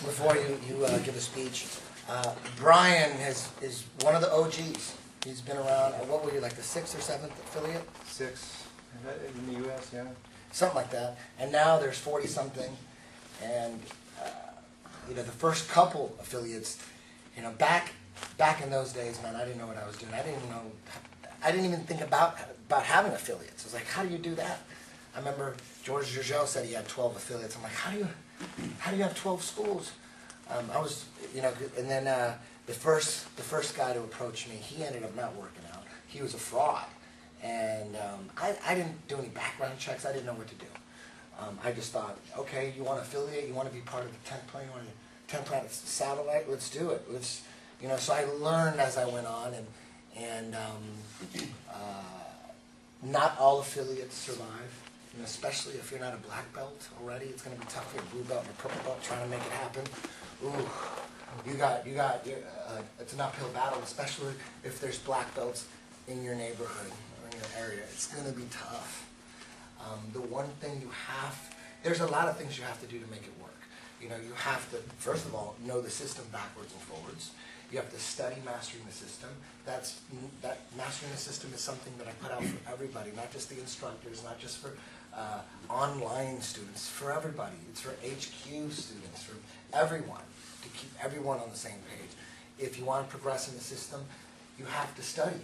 before you give a speech, Brian is one of the OGs. He's been around, what were you, like the 6th or 7th affiliate? 6 in the U.S., yeah. Something like that. And now there's 40-something. And, the first couple affiliates, back in those days, man, I didn't know what I was doing. I didn't even think about having affiliates. I was like, how do you do that? I remember George Giorgio said he had 12 affiliates. I'm like, how do you have 12 schools? And then the first guy to approach me, he ended up not working out. He was a fraud. And I didn't do any background checks. I didn't know what to do. I just thought, okay, you want to affiliate, you want to be part of the 10th Planet, you want to 10th Planet satellite, let's do it. So I learned as I went on, and not all affiliates survive. Especially if you're not a black belt already, it's going to be tough for a blue belt and a purple belt trying to make it happen. Ooh, it's an uphill battle, especially if there's black belts in your neighborhood or in your area. It's going to be tough. The one thing there's a lot of things you have to do to make it work. You have to, first of all, know the system backwards and forwards. You have to study mastering the system. That mastering the system is something that I put out for everybody, not just the instructors, not just for online students, for everybody. It's for HQ students, for everyone, to keep everyone on the same page. If you want to progress in the system, you have to study.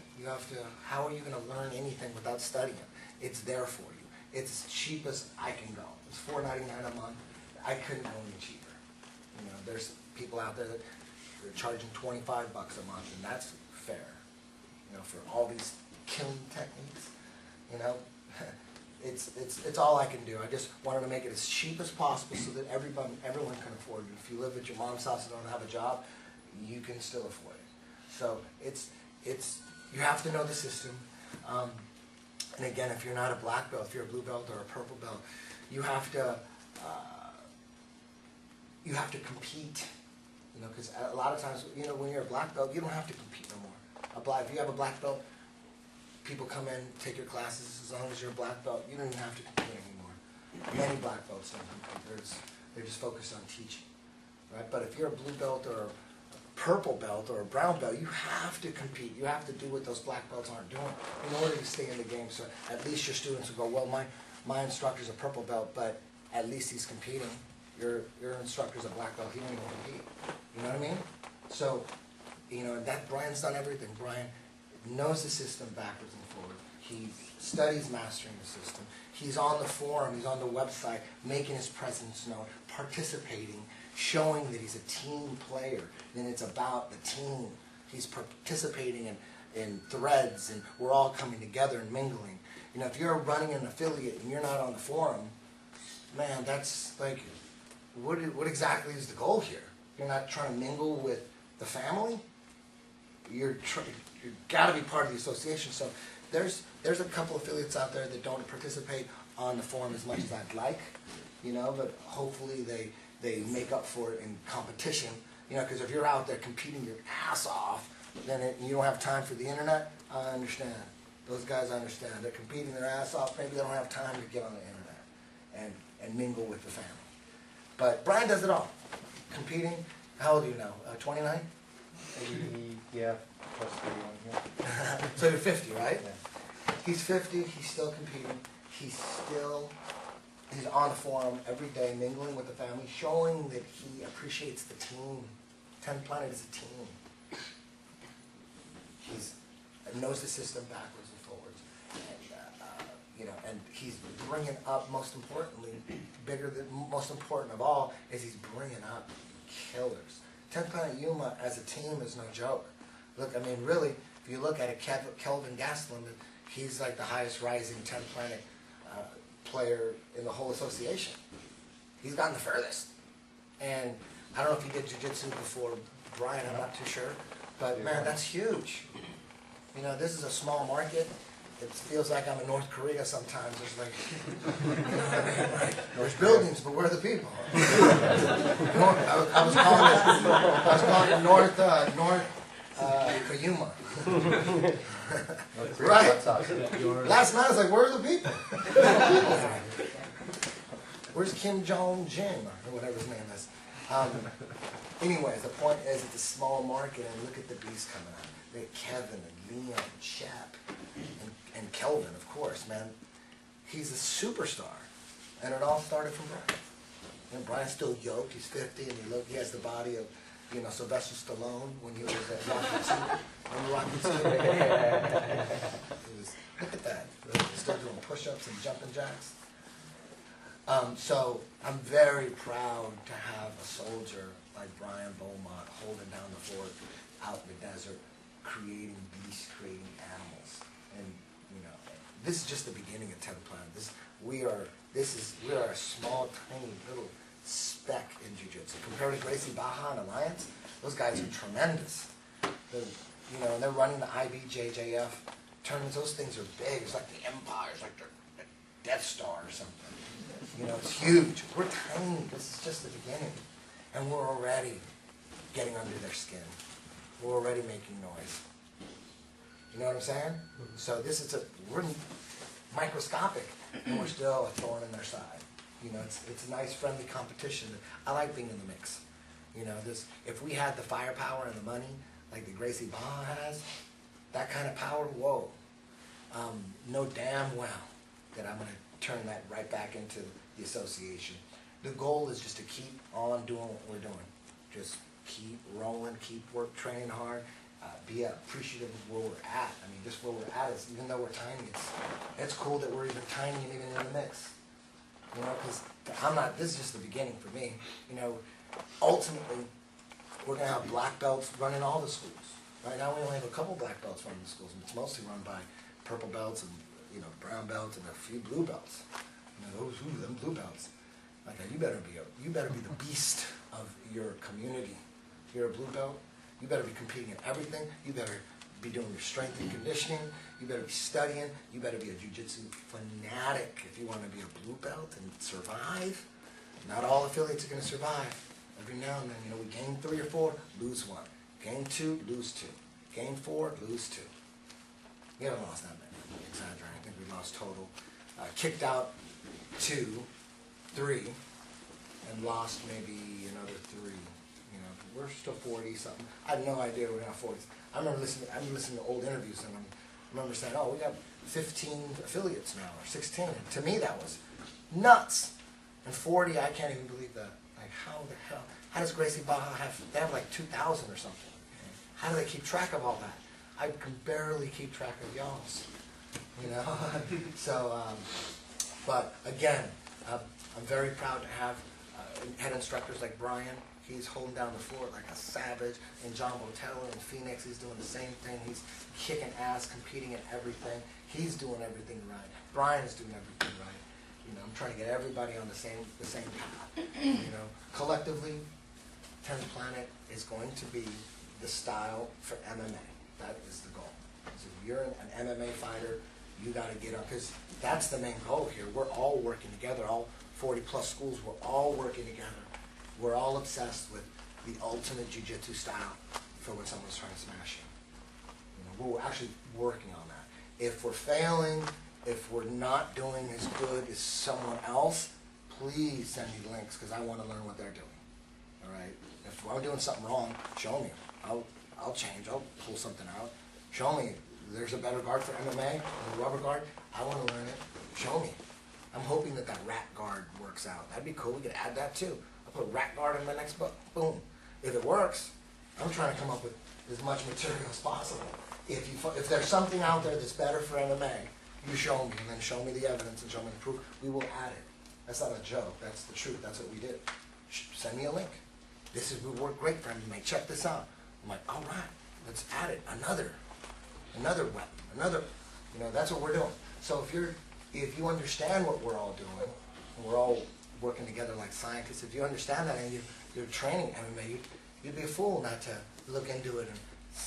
How are you going to learn anything without studying? It's there for you. It's as cheap as I can go. It's $4.99 a month. I couldn't go any cheaper. There's people out there that are charging $25 a month, and that's fair. For all these killing techniques, it's all I can do. I just wanted to make it as cheap as possible so that everyone can afford it. If you live at your mom's house and don't have a job, you can still afford it. So you have to know the system. And again, if you're not a black belt, if you're a blue belt or a purple belt, you have to compete. Because a lot of times, when you're a black belt, you don't have to compete no more. If you have a black belt, people come in, take your classes. As long as you're a black belt, you don't even have to compete anymore. Many black belts don't compete. They're just focused on teaching, right? But if you're a blue belt or a purple belt or a brown belt, you have to compete. You have to do what those black belts aren't doing in order to stay in the game. So at least your students will go, well, my instructor's a purple belt, but at least he's competing. Your instructor's a black belt, he don't even compete. You know what I mean? So, that Brian's done everything. Brian knows the system backwards and forward. He studies mastering the system. He's on the forum, he's on the website, making his presence known, participating, showing that he's a team player, and it's about the team. He's participating in threads, and we're all coming together and mingling. If you're running an affiliate and you're not on the forum, man, that's like, what exactly is the goal here? You're not trying to mingle with the family. You've got to be part of the association. So there's a couple affiliates out there that don't participate on the forum as much as I'd like, but hopefully they make up for it in competition. Because if you're out there competing your ass off, then you don't have time for the internet. I understand. Those guys understand. They're competing their ass off. Maybe they don't have time to get on the internet and mingle with the family. But Brian does it all. Competing. How old are you now? 29? Yeah, plus 31 here. So you're 50, right? Yeah. He's 50. He's still competing. He's on the forum every day, mingling with the family, showing that he appreciates the team. 10th Planet is a team. He knows the system backwards and forwards. And he's bringing up, most importantly, most important of all, is he's bringing up killers. 10th Planet Yuma as a team is no joke. Look, really, if you look at it, Kelvin Gastelum, he's like the highest rising 10th Planet player in the whole association. He's gotten the furthest. And I don't know if he did jiu-jitsu before Brian, I'm not too sure. But man, that's huge. This is a small market. It feels like I'm in North Korea sometimes. It's like, there's buildings, but where are the people? I was calling it North Yuma. Right. Last night I was like, where are the people? Where's Kim Jong-jin, or whatever his name is? Anyways, the point is it's a small market, and look at the beast coming out. They had Kevin and Leon and Shep and Kelvin, of course, man. He's a superstar, and it all started from Brian. And Brian's still yoked. He's 50, and he has the body of, you know, Sylvester Stallone when he was at Rocky II. Remember Rocky II? Look at that. He's still doing push-ups and jumping jacks. So I'm very proud to have a soldier like Brian Beaumont holding down the fort out in the desert, creating beasts, creating animals. And, you know, this is just the beginning of 10th Planet. We are a small, tiny little speck in jiu-jitsu. Compared to Gracie Baja and Alliance, those guys are tremendous. You know, and they're running the IBJJF tournaments. Those things are big. It's like the Empire. It's like the Death Star or something. You know, it's huge. We're tiny. This is just the beginning. And we're already getting under their skin. We're already making noise. You know what I'm saying? So we're microscopic, and we're still a thorn in their side. You know, it's a nice, friendly competition. I like being in the mix. You know, if we had the firepower and the money, like the Gracie Baja has, that kind of power, whoa. Know damn well that I'm going to turn that right back into the association. The goal is just to keep on doing what we're doing. Just keep rolling, keep training hard, be appreciative of where we're at. I mean, just where we're at is, even though we're tiny, it's cool that we're even tiny and even in the mix. You know, because this is just the beginning for me. You know, ultimately, we're going to have black belts running all the schools. Right now, we only have a couple black belts running the schools, and it's mostly run by purple belts and, you know, brown belts and a few blue belts. You know, them blue belts. Like, you better be the beast of your community. If you're a blue belt, you better be competing in everything. You better be doing your strength and conditioning. You better be studying. You better be a jiu-jitsu fanatic if you want to be a blue belt and survive. Not all affiliates are going to survive. Every now and then, you know, we gain 3 or 4, lose 1. Gain 2, lose 2. Gain 4, lose 2. We haven't lost that many. Exaggerating. I think we lost total. Kicked out 2, 3, and lost maybe another 3. You know, we're still 40 something. I had no idea we were not 40. I'm listening to old interviews, and I remember saying, "Oh, we got 15 affiliates now, or 16." And to me, that was nuts. And 40, I can't even believe that. Like, how the hell? How does Gracie Baja have? They have like 2,000 or something. How do they keep track of all that? I can barely keep track of y'all's. You know. So, but again, I'm very proud to have head instructors like Brian. He's holding down the fort like a savage. And John Botello in Phoenix, he's doing the same thing. He's kicking ass, competing in everything. He's doing everything right. Brian's doing everything right. You know, I'm trying to get everybody on the same path. You know, collectively, 10th Planet is going to be the style for MMA. That is the goal. So if you're an MMA fighter, you got to get up, because that's the main goal here. We're all working together. All 40 plus schools, we're all working together. We're all obsessed with the ultimate jiu-jitsu style for when someone's trying to smash you. You know, we're actually working on that. If we're failing, if we're not doing as good as someone else, please send me links, because I want to learn what they're doing. All right? If I'm doing something wrong, show me. I'll change. I'll pull something out. Show me. There's a better guard for MMA, a rubber guard. I want to learn it. Show me. I'm hoping that rat guard works out. That'd be cool. We could add that too. I'll put rat guard in my next book. Boom. If it works, I'm trying to come up with as much material as possible. If there's something out there that's better for MMA, you show me, and then show me the evidence and show me the proof. We will add it. That's not a joke. That's the truth. That's what we did. Send me a link. This would work great for MMA. Check this out. I'm like, all right, let's add it. Another weapon. You know, that's what we're doing. So if you understand what we're all doing, and we're all working together like scientists, if you understand that and you're training MMA, you'd be a fool not to look into it and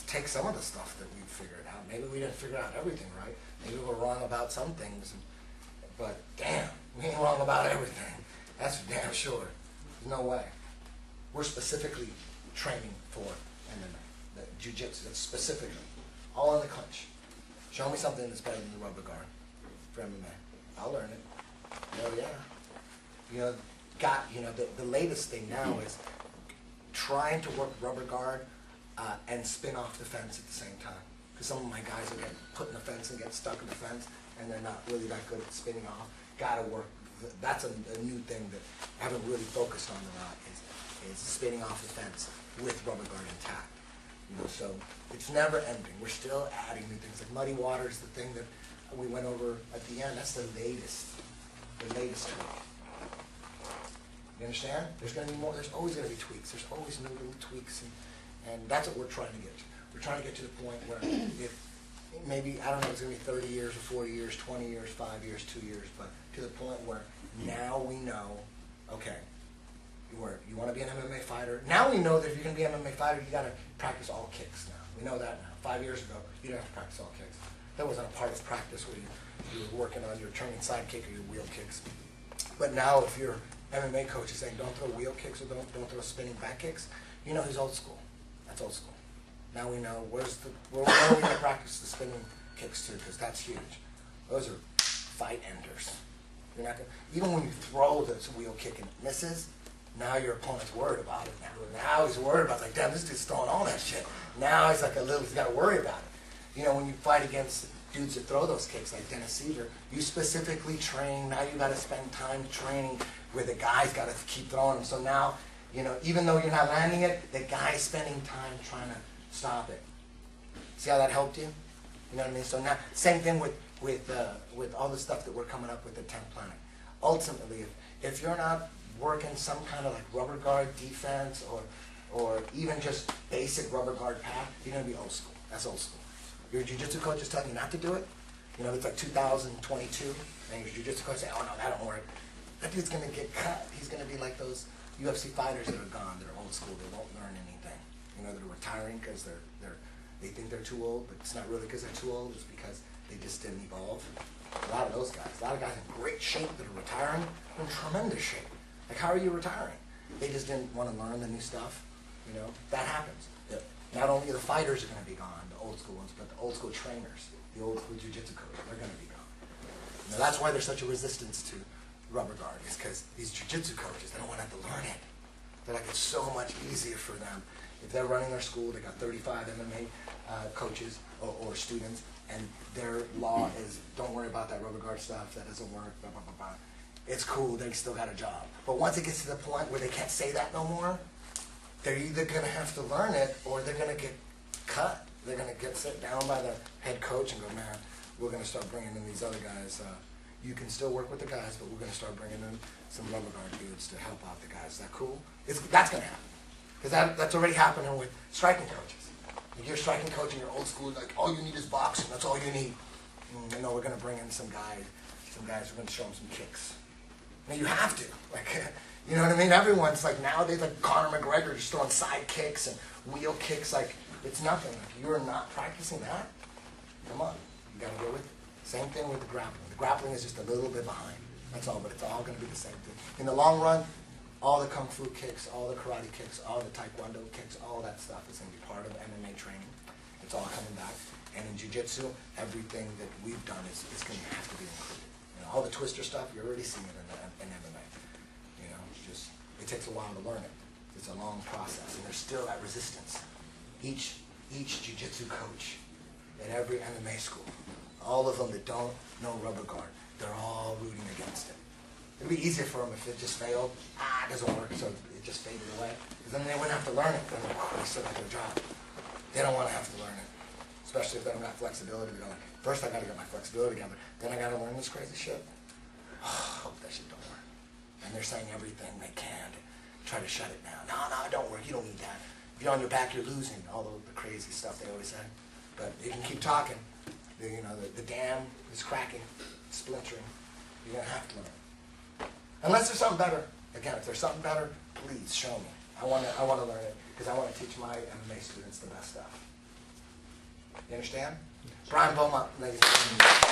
take some of the stuff that we've figured out. Maybe we didn't figure out everything right. Maybe we're wrong about some things. But damn, we ain't wrong about everything. That's for damn sure. There's no way. We're specifically training for MMA, the jiu-jitsu, that's specifically. All in the clinch. Show me something that's better than the rubber guard for MMA. I'll learn it. Hell yeah. You know, the latest thing now is trying to work rubber guard and spin off the fence at the same time. Because some of my guys will get put in the fence and get stuck in the fence, and they're not really that good at spinning off. Gotta work. That's a new thing that I haven't really focused on a lot, is spinning off the fence with rubber guard intact. You know, so it's never ending. We're still adding new things. Like muddy water is the thing that we went over at the end. That's the latest tweak. You understand? There's going to be more. There's always going to be tweaks. There's always new little tweaks, and that's what we're trying to get to. We're trying to get to the point where if maybe, I don't know, it's going to be 30 years or 40 years, 20 years, 5 years, 2 years, but to the point where now we know, okay, you want to be an MMA fighter. Now we know that if you're going to be an MMA fighter, you got to practice all kicks now. We know that now. 5 years ago, you didn't have to practice all kicks. That wasn't a part of practice where you were working on your turning side kick or your wheel kicks. But now if your MMA coach is saying don't throw wheel kicks or don't throw spinning back kicks, you know he's old school. That's old school. Now we know where are we going to practice the spinning kicks too, because that's huge. Those are fight enders. You're not gonna, even when you throw this wheel kick and it misses, now your opponent's worried about it now. Now he's worried about it. Like, damn, this dude's throwing all that shit. Now he's like he's got to worry about it. You know, when you fight against dudes that throw those kicks like Dennis Seaver, you specifically train. Now you got to spend time training where the guy's got to keep throwing them. So now, you know, even though you're not landing it, the guy's spending time trying to stop it. See how that helped you? You know what I mean? So now, same thing with all the stuff that we're coming up with the 10th Planet. Ultimately, if you're not working some kind of like rubber guard defense or even just basic rubber guard path, you're going to be old school. That's old school. Your jiu-jitsu coach is telling you not to do it. You know, it's like 2022, and your jiu-jitsu coach saying, oh no, that don't work. That dude's going to get cut. He's going to be like those UFC fighters that are gone, that are old school, they won't learn anything. You know, they're retiring because they think they're too old, but it's not really because they're too old, it's because they just didn't evolve. A lot of those guys, a lot of guys in great shape that are retiring, are in tremendous shape. Like, how are you retiring? They just didn't want to learn the new stuff. You know, that happens. Not only the fighters are going to be gone, the old school ones, but the old school trainers, the old school jiu-jitsu coaches, they're going to be gone. You know, that's why there's such a resistance to rubber guard, is because these jiu-jitsu coaches, they don't want to have to learn it. They're like, it's so much easier for them. If they're running their school, they got 35 MMA coaches or students, and their law is, don't worry about that rubber guard stuff, that doesn't work, blah, blah, blah, blah. It's cool, they still got a job. But once it gets to the point where they can't say that no more, they're either going to have to learn it or they're going to get cut. They're going to get sit down by the head coach and go, man, we're going to start bringing in these other guys. You can still work with the guys, but we're going to start bringing in some rubber guard dudes to help out the guys. Is that cool? That's going to happen. Because that's already happening with striking coaches. If you're a striking coach and you're old school, like, all you need is boxing. That's all you need. You know, we're going to bring in some guys. We're going to show them some kicks. Now, you have to. Like, you know what I mean? Everyone's like, nowadays, like Conor McGregor, just throwing side kicks and wheel kicks. Like, it's nothing. Like, you're not practicing that. Come on. You got to go with it. Same thing with the grappling. The grappling is just a little bit behind. That's all, but it's all going to be the same thing. In the long run, all the kung fu kicks, all the karate kicks, all the taekwondo kicks, all that stuff is going to be part of MMA training. It's all coming back. And in jiu-jitsu, everything that we've done is going to have to be included. You know, all the twister stuff, you're already seeing it in MMA. You know, it takes a while to learn it. It's a long process, and there's still that resistance. Each jiu-jitsu coach at every MMA school, all of them that don't know rubber guard, they're all rooting against it. It'd be easier for them if it just failed. It doesn't work, so it just faded away. Because then they wouldn't have to learn it. Then they still got their job. They don't want to have to learn it, especially if they don't got flexibility. They're like, first I got to get my flexibility together, then I got to learn this crazy shit. I hope that shit don't work. And they're saying everything they can to try to shut it down. No, it don't work. You don't need that. If you're on your back, you're losing. All the crazy stuff they always say. But you can keep talking. You know, the dam is cracking, splintering. You're gonna have to learn. Unless there's something better. Again, if there's something better, please show me. I want to learn it because I want to teach my MMA students the best stuff. You understand? Brian Beaumont, ladies and gentlemen.